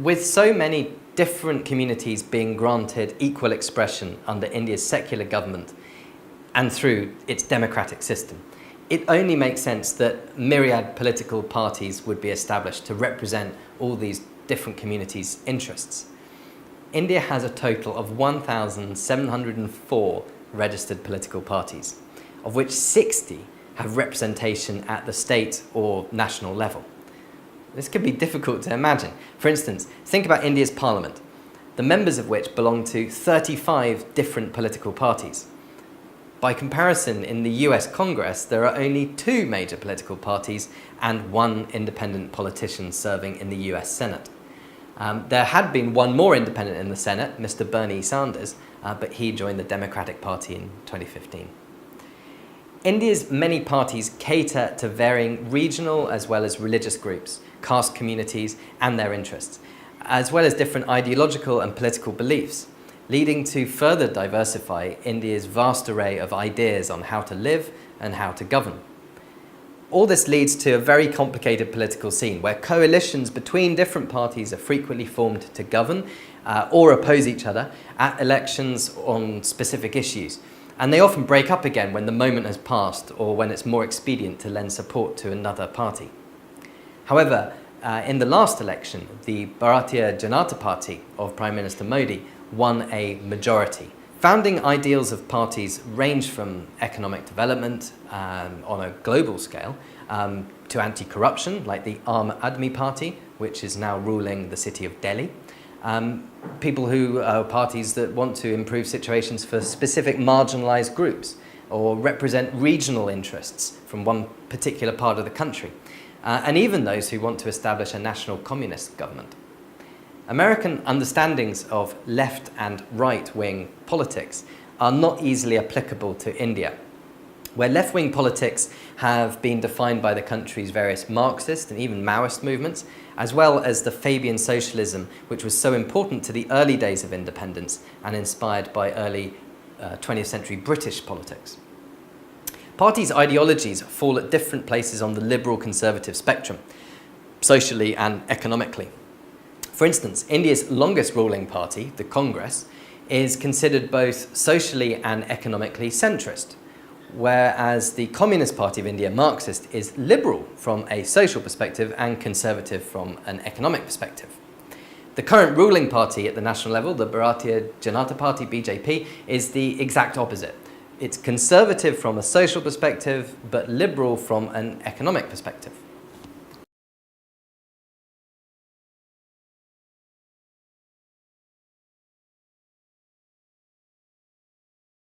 With so many different communities being granted equal expression under India's secular government and through its democratic system, it only makes sense that myriad political parties would be established to represent all these different communities' interests. India has a total of 1,704 registered political parties, of which 60 have representation at the state or national level. This could be difficult to imagine. For instance, think about India's parliament, the members of which belong to 35 different political parties. By comparison, in the US Congress, there are only 2 major political parties and 1 independent politician serving in the US Senate. There had been 1 more independent in the Senate, Mr. Bernie Sanders, but he joined the Democratic Party in 2015. India's many parties cater to varying regional as well as religious groups, caste communities and their interests, as well as different ideological and political beliefs, leading to further diversify India's vast array of ideas on how to live and how to govern. All this leads to a very complicated political scene where coalitions between different parties are frequently formed to govern or oppose each other at elections on specific issues. And they often break up again when the moment has passed or when it's more expedient to lend support to another party. However, in the last election, the Bharatiya Janata Party of Prime Minister Modi won a majority. Founding ideals of parties range from economic development on a global scale to anti-corruption, like the Aam Aadmi Party, which is now ruling the city of Delhi. People who are parties that want to improve situations for specific marginalized groups or represent regional interests from one particular part of the country, and even those who want to establish a national communist government. American understandings of left and right-wing politics are not easily applicable to India, where left-wing politics have been defined by the country's various Marxist and even Maoist movements, as well as the Fabian socialism, which was so important to the early days of independence and inspired by early 20th century British politics. Parties' ideologies fall at different places on the liberal-conservative spectrum, socially and economically. For instance, India's longest ruling party, the Congress, is considered both socially and economically centrist, whereas the Communist Party of India, Marxist, is liberal from a social perspective and conservative from an economic perspective. The current ruling party at the national level, the Bharatiya Janata Party, BJP, is the exact opposite. It's conservative from a social perspective, but liberal from an economic perspective.